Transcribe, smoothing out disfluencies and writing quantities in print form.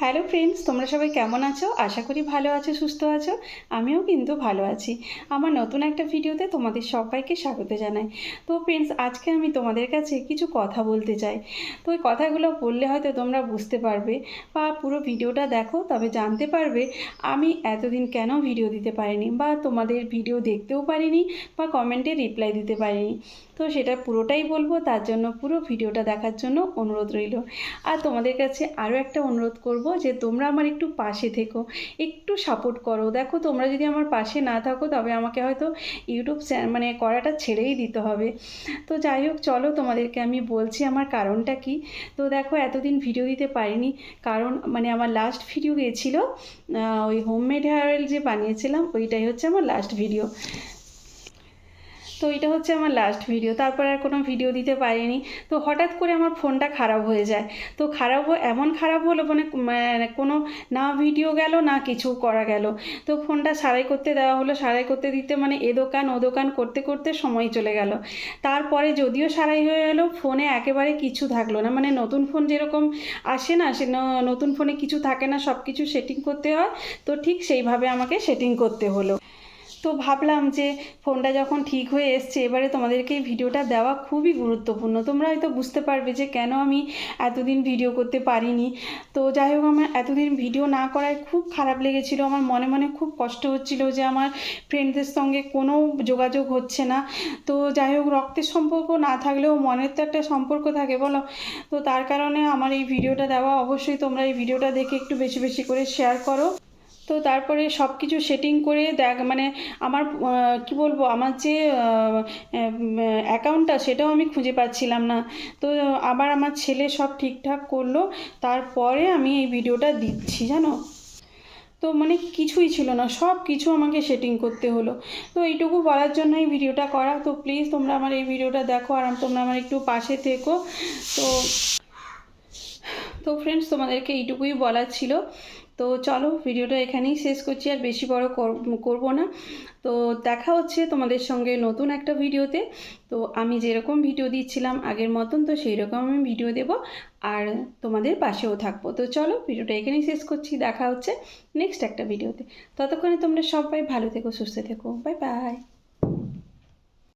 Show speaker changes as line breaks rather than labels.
Hello friends, তোমরা সবাই কেমন আছো? আশা করি ভালো আছো, সুস্থ আছো। আমিও কিন্তু ভালো আছি। আমার নতুন একটা ভিডিওতে তোমাদের সবাইকে স্বাগত জানাই। তো ফ্রেন্ডস, আজকে আমি তোমাদের কাছে কিছু কথা বলতে চাই। তো ওই কথাগুলো বললে হয়তো তোমরা বুঝতে পারবে বা পুরো ভিডিওটা দেখো, তবে জানতে পারবে আমি এতদিন কেন ভিডিও দিতে পারিনি বা তোমাদের ভিডিও দেখতেও পারিনি বা কমেন্টে রিপ্লাই দিতে পারিনি। তো সেটা পুরোটাই বলবো, তার জন্য পুরো ভিডিওটা দেখার জন্য অনুরোধ রইল। আর তোমাদের কাছে আরও একটা অনুরোধ করব যে তোমরা আমার একটু পাশে থেকো, একটু সাপোর্ট করো। দেখো, তোমরা যদি আমার পাশে না থাকো তবে আমাকে হয়তো ইউটিউব করাটা ছেড়েই দিতে হবে। তো যাই হোক, চলো তোমাদেরকে আমি বলছি আমার কারণটা কি। তো দেখো, এতদিন ভিডিও দিতে পারিনি কারণ আমার লাস্ট ভিডিও গিয়েছিলো ওই হোমমেড হেয়ার অয়েল যে বানিয়েছিলাম, ওইটাই হচ্ছে আমার লাস্ট ভিডিও। তো এটা হচ্ছে আমার লাস্ট ভিডিও, তারপর আর কোনো ভিডিও দিতে পারিনি। তো হঠাৎ করে আমার ফোনটা খারাপ হয়ে যায়। তো এমন খারাপ হলো, কোনো না ভিডিও গেল না কিছু করা গেল। তো ফোনটা সারাই করতে দেওয়া হলো, সারাই করতে দিতে এ দোকান ও দোকান করতে করতে সময় চলে গেল। তারপরে যদিও সারাই হয়ে গেল, ফোনে একেবারে কিছু থাকলো না। নতুন ফোন যেরকম আসে না, সে নতুন ফোনে কিছু থাকে না, সব কিছু সেটিং করতে হয়। তো ঠিক সেইভাবে আমাকে সেটিং করতে হলো। তো ভাবলাম যে ফোনটা যখন ঠিক হয়ে এসছে, এবারে তোমাদেরকে এই ভিডিওটা দেওয়া খুবই গুরুত্বপূর্ণ। তোমরা হয়তো বুঝতে পারবে যে কেন আমি এতদিন ভিডিও করতে পারিনি। তো যাই হোক, আমার এতদিন ভিডিও না করায় খুব খারাপ লেগেছিলো। আমার মনে মনে খুব কষ্ট হচ্ছিল যে আমার ফ্রেন্ডদের সঙ্গে কোনো যোগাযোগ হচ্ছে না। তো যাই হোক, রক্তের সম্পর্ক না থাকলেও মনের তো একটা সম্পর্ক থাকে, বলো। তো তার কারণে আমার এই ভিডিওটা দেওয়া। অবশ্যই তোমরা এই ভিডিওটা দেখে একটু বেশি বেশি করে শেয়ার করো। তো তারপরে সব কিছু সেটিং করে আমার কি বলবো, আমার যে অ্যাকাউন্টটা সেটাও আমি খুঁজে পাচ্ছিলাম না। তো আবার আমার ছেলে সব ঠিকঠাক করলো, তারপরে আমি এই ভিডিওটা দিচ্ছি, জানো। তো কিছুই ছিল না, সব কিছু আমাকে সেটিং করতে হলো। তো এইটুকু বলার জন্য এই ভিডিওটা করা। তো প্লিজ তোমরা আমার এই ভিডিওটা দেখো আর তোমরা আমার একটু পাশে থেকো। তো তো ফ্রেন্ডস, তোমাদেরকে এইটুকুই বলার ছিল। তো চলো, ভিডিওটা এখানেই শেষ করছি, আর বেশি বড় করব না। তো দেখা হচ্ছে তোমাদের সঙ্গে নতুন একটা ভিডিওতে। তো আমি যেরকম ভিডিও দিচ্ছিলাম আগের মতন, তো সেই রকম আমি ভিডিও দেব আর তোমাদের পাশেও থাকবো। তো চলো, ভিডিওটা এখানেই শেষ করছি, দেখা হচ্ছে নেক্সট একটা ভিডিওতে। ততক্ষণে তোমরা সবাই ভালো থেকো, সুস্থ থেকো, বাই বাই।